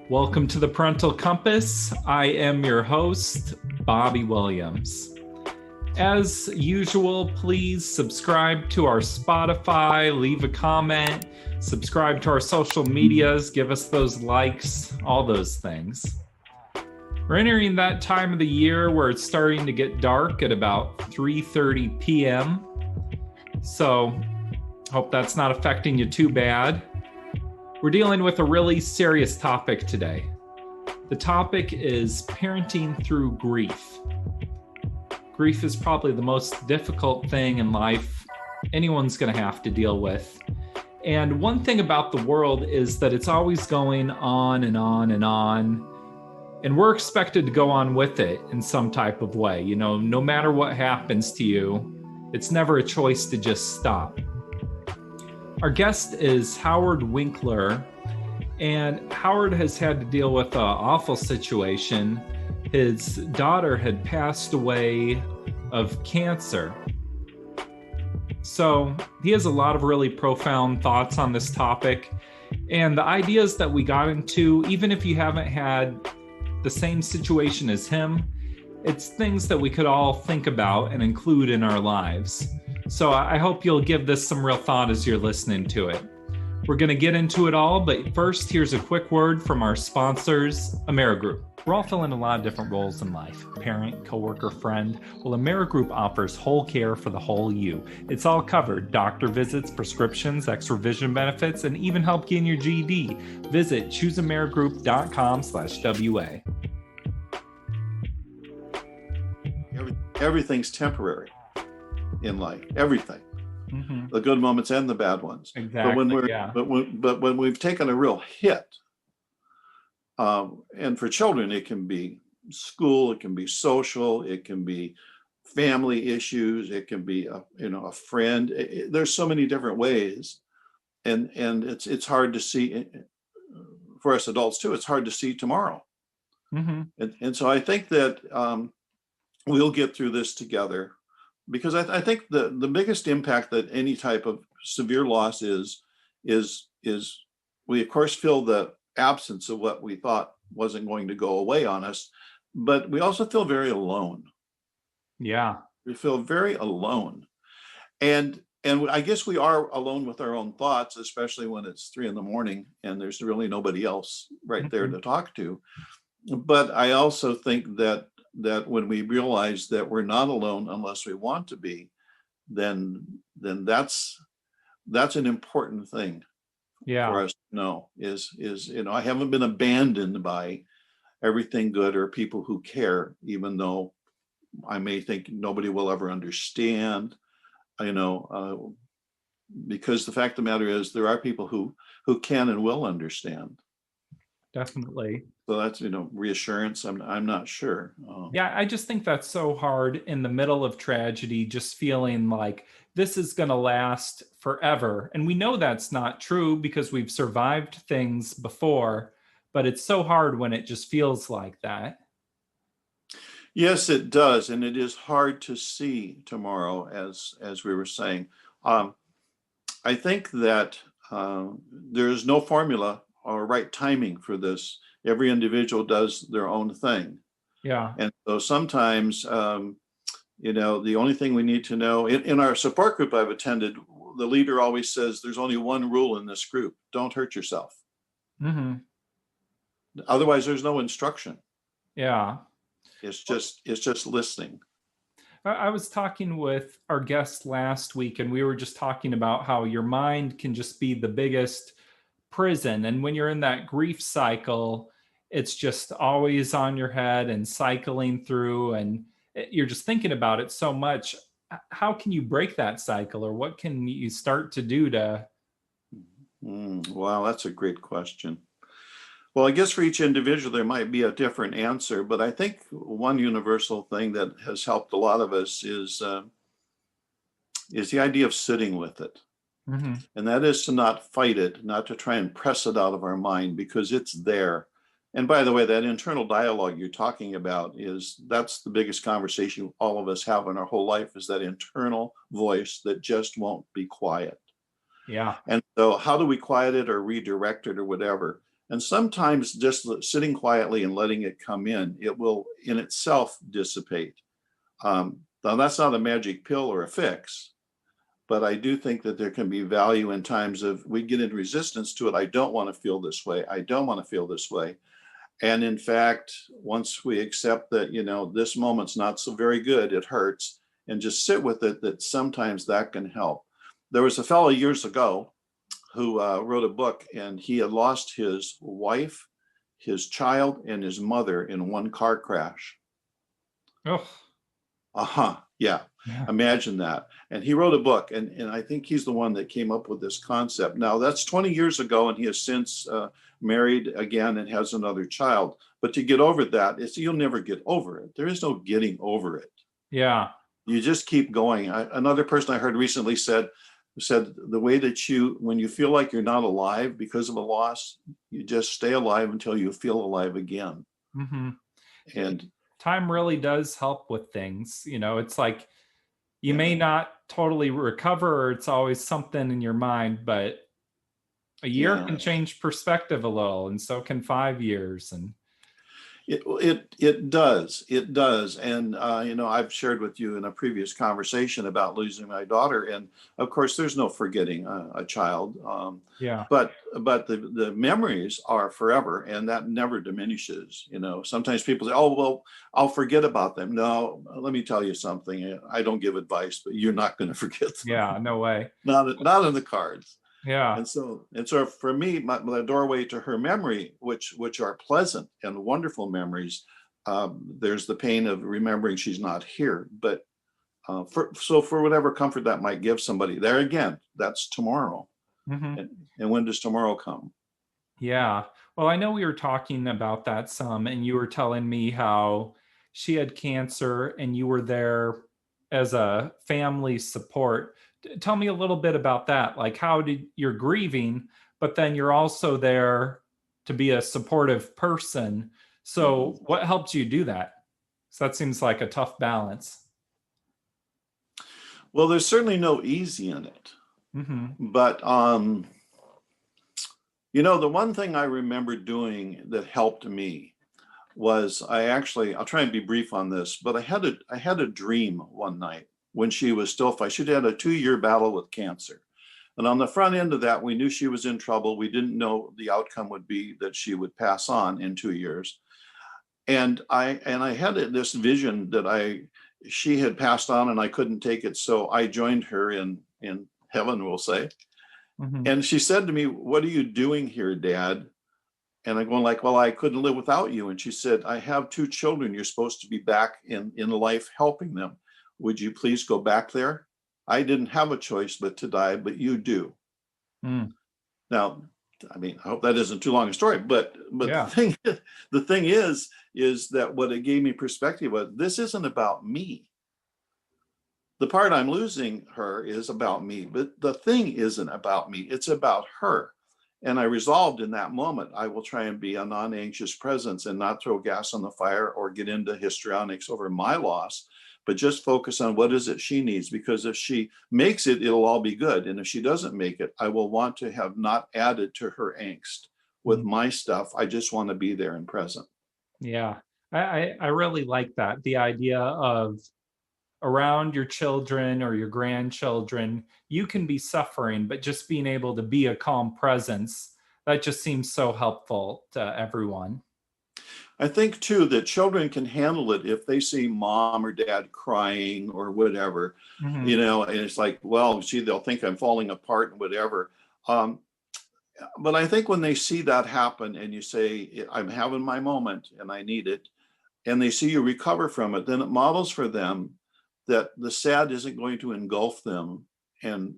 Welcome to the Parental Compass. I am your host, Bobby Williams. As usual, please subscribe to our Spotify, leave a comment, subscribe to our social medias, give us those likes, all those things. We're entering that time of the year where it's starting to get dark at about 3:30 p.m. So, hope that's not affecting you too bad. We're dealing with a really serious topic today. The topic is parenting through grief. Grief is probably the most difficult thing in life anyone's going to have to deal with. And one thing about the world is that it's always going on and on and on. And we're expected to go on with it in some type of way. You know, no matter what happens to you, it's never a choice to just stop. Our guest is Howard Winkler, and Howard has had to deal with an awful situation. His daughter had passed away of cancer. So he has a lot of really profound thoughts on this topic. And the ideas that we got into, even if you haven't had the same situation as him, it's things that we could all think about and include in our lives. So I hope you'll give this some real thought as you're listening to it. We're going to get into it all, but first, here's a quick word from our sponsors, Amerigroup. We're all filling a lot of different roles in life. Parent, coworker, friend. Well, Amerigroup offers whole care for the whole you. It's all covered. Doctor visits, prescriptions, extra vision benefits, and even help gain your GED. Visit chooseamerigroup.com/WA. Everything's temporary in life, everything, Mm-hmm. the good moments and the bad ones. Exactly. But when we've taken a real hit, and for children, it can be school, it can be social, it can be family issues, it can be a friend. There's so many different ways, and it's hard to see for us adults too. It's hard to see tomorrow, Mm-hmm. and so I think that we'll get through this together. Because I think the biggest impact that any type of severe loss is we of course feel the absence of what we thought wasn't going to go away on us, but we also feel very alone. Yeah. We feel very alone, and I guess we are alone with our own thoughts, especially when it's 3 a.m. and there's really nobody else right there to talk to. But I also think that when we realize that we're not alone unless we want to be, then that's an important thing for us to know is I haven't been abandoned by everything good or people who care, even though I may think nobody will ever understand, because the fact of the matter is there are people who can and will understand. Definitely. So that's, reassurance. I'm not sure. Yeah, I just think that's so hard in the middle of tragedy, just feeling like this is going to last forever. And we know that's not true because we've survived things before, but it's so hard when it just feels like that. Yes, it does. And it is hard to see tomorrow, as we were saying. I think that there is no formula or right timing for this. Every individual does their own thing. Yeah. And so sometimes, the only thing we need to know in our support group I've attended, the leader always says there's only one rule in this group: don't hurt yourself. Mm-hmm. Otherwise, there's no instruction. Yeah. It's just listening. I was talking with our guest last week, and we were just talking about how your mind can just be the biggest prison. And when you're in that grief cycle, it's just always on your head and cycling through, and you're just thinking about it so much. How can you break that cycle, or what can you start to do to? Wow, that's a great question. Well, I guess for each individual, there might be a different answer, but I think one universal thing that has helped a lot of us is the idea of sitting with it. Mm-hmm. And that is to not fight it, not to try and press it out of our mind, because it's there. And by the way, that internal dialogue you're talking about that's the biggest conversation all of us have in our whole life, is that internal voice that just won't be quiet. Yeah. And so how do we quiet it or redirect it or whatever? And sometimes just sitting quietly and letting it come in, it will in itself dissipate. Now, that's not a magic pill or a fix, but I do think that there can be value in times of we get in resistance to it. I don't want to feel this way. I don't want to feel this way. And in fact, once we accept that, this moment's not so very good, it hurts, and just sit with it, that sometimes that can help. There was a fellow years ago who wrote a book, and he had lost his wife, his child, and his mother in one car crash. Oh, Yeah. Imagine that. And he wrote a book, and I think he's the one that came up with this concept. Now, that's 20 years ago, and he has since married again and has another child. But to get over that, you'll never get over it. There is no getting over it. yeah. You just keep going. Another person I heard recently said the way that when you feel like you're not alive because of a loss, you just stay alive until you feel alive again. Mm-hmm. And time really does help with things. It's like you may not totally recover, or it's always something in your mind, but a year can change perspective a little, and so can 5 years. And it does. And I've shared with you in a previous conversation about losing my daughter, and of course there's no forgetting a child. But the memories are forever, and that never diminishes. Sometimes people say, oh well, I'll forget about them. No, let me tell you something. I don't give advice, but you're not going to forget them. Yeah, no way. Not in the cards. Yeah. And so for me, the doorway to her memory, which are pleasant and wonderful memories, there's the pain of remembering she's not here. But for whatever comfort that might give somebody, there again, that's tomorrow. Mm-hmm. And when does tomorrow come? Yeah. Well, I know we were talking about that some, and you were telling me how she had cancer and you were there as a family support. Tell me a little bit about that. Like, how did you're grieving, but then you're also there to be a supportive person. So, what helped you do that? So that seems like a tough balance. Well, there's certainly no easy in it. Mm-hmm. But the one thing I remember doing that helped me was I'll try and be brief on this, but I had a dream one night when she was still fighting. She'd had a 2-year battle with cancer. And on the front end of that, we knew she was in trouble. We didn't know the outcome would be that she would pass on in 2 years. And I had this vision that she had passed on and I couldn't take it. So I joined her in heaven, we'll say. Mm-hmm. And she said to me, "What are you doing here, Dad?" And I'm going like, "Well, I couldn't live without you." And she said, "I have 2 children. You're supposed to be back in life helping them. Would you please go back there? I didn't have a choice but to die, but you do." Mm. Now, I mean, I hope that isn't too long a story, but Yeah. the thing is that what it gave me perspective was, this isn't about me. The part I'm losing her is about me, but the thing isn't about me. It's about her. And I resolved in that moment, I will try and be a non-anxious presence and not throw gas on the fire or get into histrionics over my loss, but just focus on what is it she needs. Because if she makes it, it'll all be good. And if she doesn't make it, I will want to have not added to her angst with my stuff. I just want to be there and present. Yeah. I really like that. The idea of around your children or your grandchildren, you can be suffering, but just being able to be a calm presence, that just seems so helpful to everyone. I think too that children can handle it if they see mom or dad crying or whatever, Mm-hmm. and it's like, well, gee, they'll think I'm falling apart and whatever. But I think when they see that happen and you say, I'm having my moment and I need it, and they see you recover from it, then it models for them that the sad isn't going to engulf them and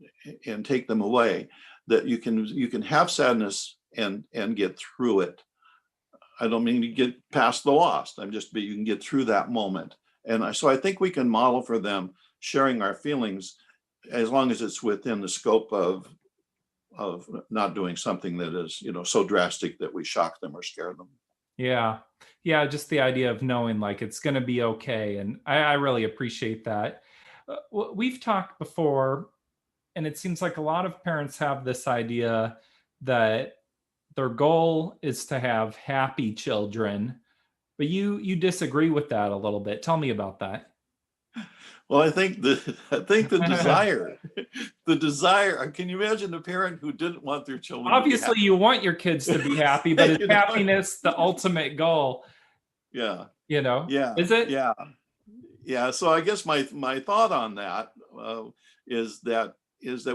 take them away, that you can have sadness and get through it. I don't mean to get past the loss. But you can get through that moment. And so I think we can model for them sharing our feelings, as long as it's within the scope of not doing something that is, so drastic that we shock them or scare them. Yeah. Yeah. Just the idea of knowing like it's going to be okay. And I really appreciate that. We've talked before, and it seems like a lot of parents have this idea that their goal is to have happy children, but you disagree with that a little bit. Tell me about that. Well, I think the desire. Can you imagine a parent who didn't want their children to be Obviously, happy? you want your kids to be happy, but is You know? happiness the ultimate goal? Yeah, You know, yeah, is it? yeah, yeah. So I guess my thought on that is that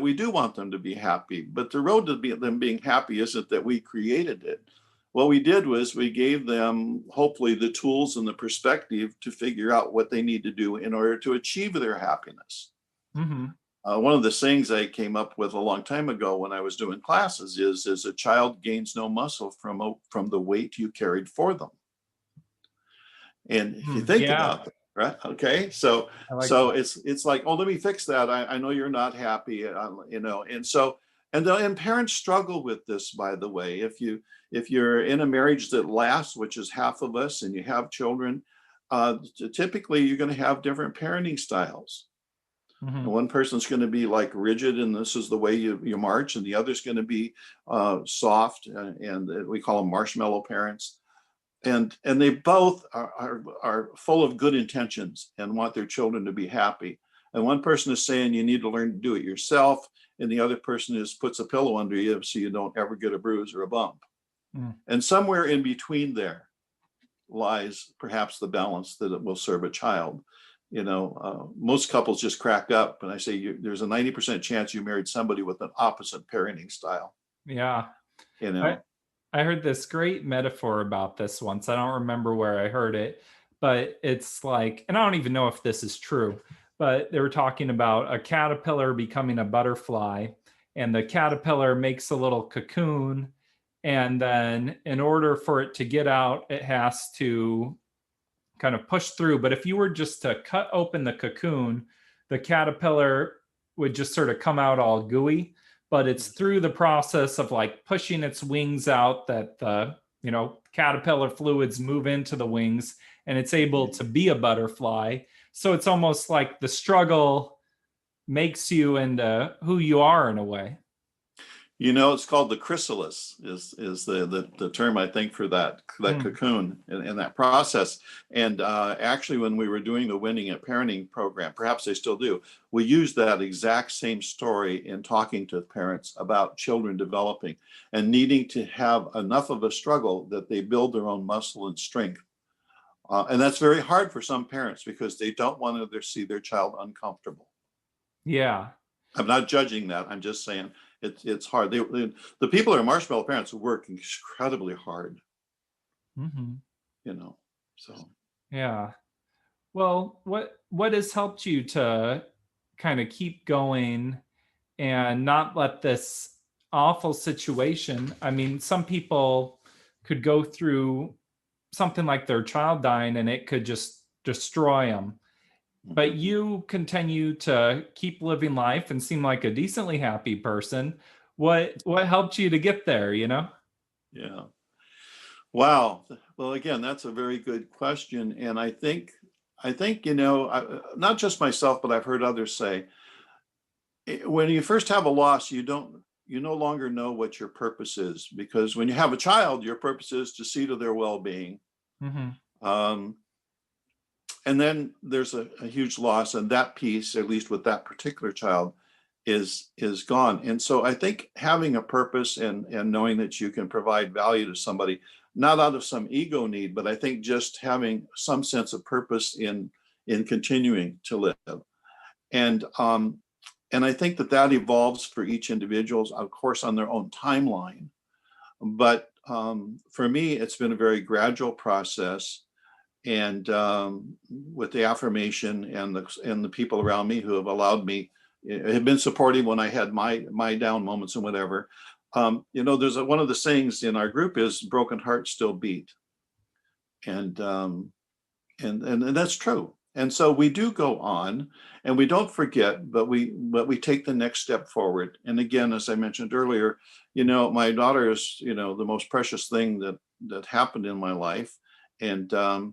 we do want them to be happy, but the road to them being happy isn't that we created it. What we did was we gave them hopefully the tools and the perspective to figure out what they need to do in order to achieve their happiness. Mm-hmm. One of the sayings I came up with a long time ago when I was doing classes is a child gains no muscle from the weight you carried for them. And if you think Yeah, about that, right? Okay, so I like so that. it's like, oh, let me fix that. I know you're not happy, and so and parents struggle with this, by the way. If you're in a marriage that lasts, which is half of us, and you have children, typically you're going to have different parenting styles. Mm-hmm. And one person's going to be like rigid, and this is the way you march, and the other's going to be soft, and we call them marshmallow parents. And they both are full of good intentions and want their children to be happy. And one person is saying you need to learn to do it yourself, and the other person puts a pillow under you so you don't ever get a bruise or a bump. Mm. And somewhere in between there lies perhaps the balance that it will serve a child. Most couples just crack up, and I say there's a 90% chance you married somebody with an opposite parenting style. Yeah. You I, know, I heard this great metaphor about this once. I don't remember where I heard it, but it's like, and I don't even know if this is true, but they were talking about a caterpillar becoming a butterfly, and the caterpillar makes a little cocoon. And then, in order for it to get out, it has to kind of push through. But if you were just to cut open the cocoon, the caterpillar would just sort of come out all gooey. But it's through the process of like pushing its wings out that the caterpillar fluids move into the wings, and it's able to be a butterfly. So it's almost like the struggle makes you into who you are in a way. it's called the chrysalis is the term, I think, for that Mm. cocoon and that process. And actually, when we were doing the Winning at Parenting program, perhaps they still do, we used that exact same story in talking to parents about children developing and needing to have enough of a struggle that they build their own muscle and strength. And that's very hard for some parents because they don't want to see their child uncomfortable. Yeah. I'm not judging that. I'm just saying it's hard. The people who are marshmallow parents work incredibly hard, Mm-hmm. you know. So Yeah. Well, what has helped you to kind of keep going and not let this awful situation? I mean, some people could go through something like their child dying and it could just destroy them. But you continue to keep living life and seem like a decently happy person. What helped you to get there, you know? yeah. Wow. Well, again, that's a very good question, and I think not just myself, but I've heard others say when you first have a loss, you no longer know what your purpose is, because when you have a child, your purpose is to see to their well-being. Mm-hmm. Um, and then there's a huge loss, and that piece, at least with that particular child, is gone. And so I think having a purpose and knowing that you can provide value to somebody, not out of some ego need, but I think just having some sense of purpose in continuing to live. And and I think that evolves for each individual, of course, on their own timeline. But for me, it's been a very gradual process, and with the affirmation and the people around me who have allowed me, have been supportive when I had my down moments and whatever. There's one of the sayings in our group is broken hearts still beat, and and that's true. And so we do go on, and we don't forget, but we take the next step forward. And again, as I mentioned earlier, my daughter is the most precious thing that happened in my life, and the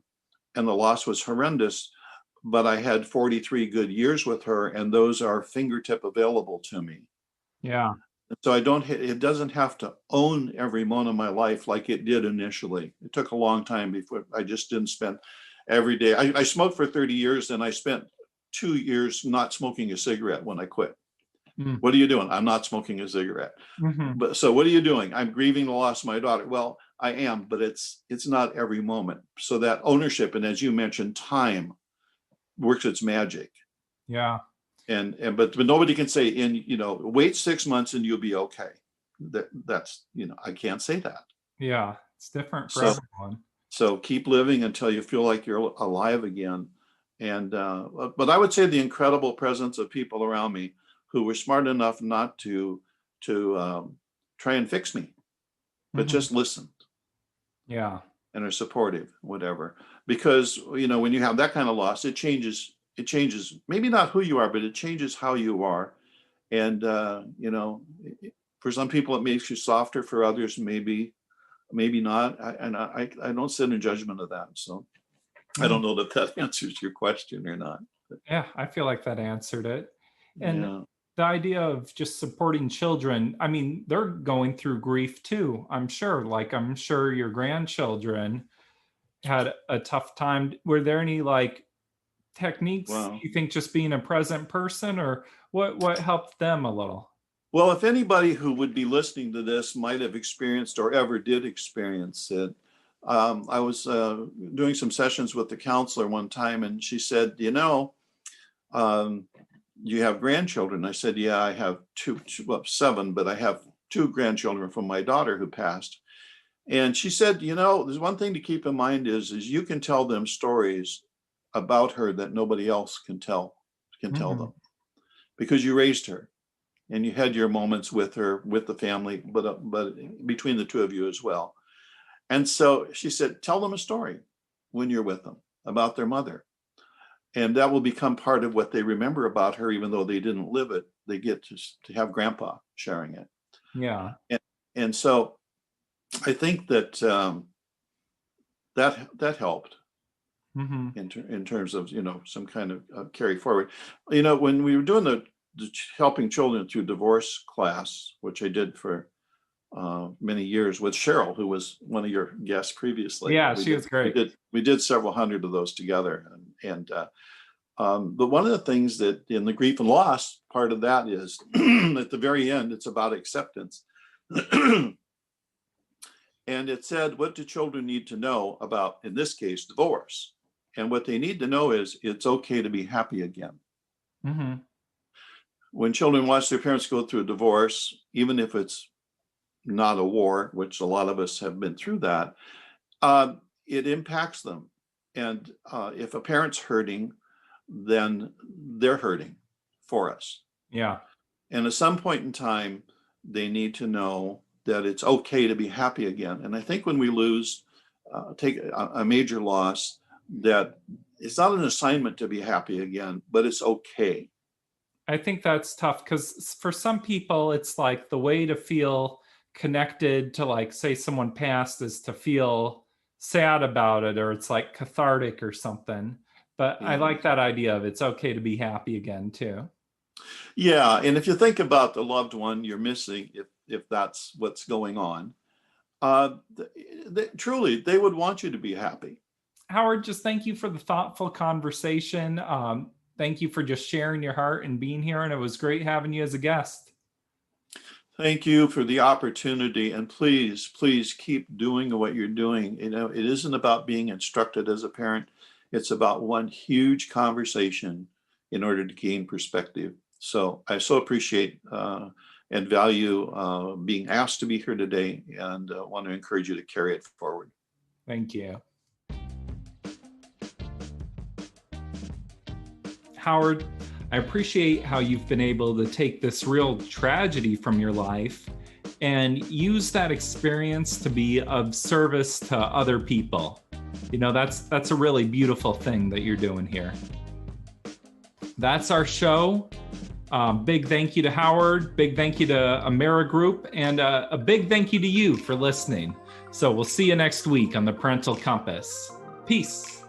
loss was horrendous, but I had 43 good years with her, and those are fingertip available to me. Yeah. So it doesn't have to own every moment of my life like it did initially. It took a long time before I just didn't spend every day. I smoked for 30 years and I spent 2 years not smoking a cigarette when I quit. What are you doing? I'm not smoking a cigarette. But so what are you doing? I'm grieving the loss of my daughter. Well, I am, but it's not every moment. So that ownership, and as you mentioned, time works its magic. Yeah. But nobody can say wait 6 months and you'll be okay. That's I can't say that. Yeah, it's different for everyone. So keep living until you feel like you're alive again. And but I would say the incredible presence of people around me who were smart enough not to try and fix me, but just listen. Yeah. And are supportive, whatever. Because when you have that kind of loss, it changes maybe not who you are, but it changes how you are. And for some people it makes you softer, for others maybe not. I don't sit in judgment of that. So I don't know that answers your question or not. Yeah, I feel like that answered it. And the idea of just supporting children, I mean, they're going through grief too, I'm sure. Like, I'm sure your grandchildren had a tough time. Were there any techniques you think, just being a present person, or what helped them a little? Well, if anybody who would be listening to this might have experienced or ever did experience it, I was doing some sessions with the counselor one time, and she said, you have grandchildren? I said, yeah, I have seven, but I have 2 grandchildren from my daughter who passed. And she said, there's one thing to keep in mind is you can tell them stories about her that nobody else can tell them, because you raised her and you had your moments with her, with the family, but between the two of you as well. And so she said, tell them a story when you're with them about their mother. And that will become part of what they remember about her, even though they didn't live it. They get to have grandpa sharing it. Yeah. And so I think that that helped in terms of some kind of carry forward. When we were doing the helping children through divorce class, which I did for many years with Cheryl, who was one of your guests previously. Yeah, she was great. We did several hundred of those together, but one of the things that in the grief and loss part of that is at the very end, it's about acceptance. And it said, what do children need to know about, in this case, divorce? And what they need to know is it's okay to be happy again. When children watch their parents go through a divorce, even if it's not a war, which a lot of us have been through that, it impacts them. And if a parent's hurting, then they're hurting for us. Yeah. And at some point in time, they need to know that it's okay to be happy again. And I think when we take a major loss, that it's not an assignment to be happy again, but it's okay. I think that's tough, because for some people, it's like the way to feel connected to, say someone passed, is to feel sad about it, or it's like cathartic or something. But I like that idea of it's okay to be happy again too. Yeah, and if you think about the loved one you're missing, if that's what's going on, truly they would want you to be happy. Howard, just thank you for the thoughtful conversation. Thank you for just sharing your heart and being here, and it was great having you as a guest. Thank you for the opportunity, and please keep doing what you're doing. It isn't about being instructed as a parent. It's about one huge conversation in order to gain perspective. So I so appreciate and value being asked to be here today, and want to encourage you to carry it forward. Thank you. Howard, I appreciate how you've been able to take this real tragedy from your life and use that experience to be of service to other people. That's a really beautiful thing that you're doing here. That's our show. Big thank you to Howard, big thank you to AmeriGroup, and a big thank you to you for listening. So we'll see you next week on the Parental Compass. Peace.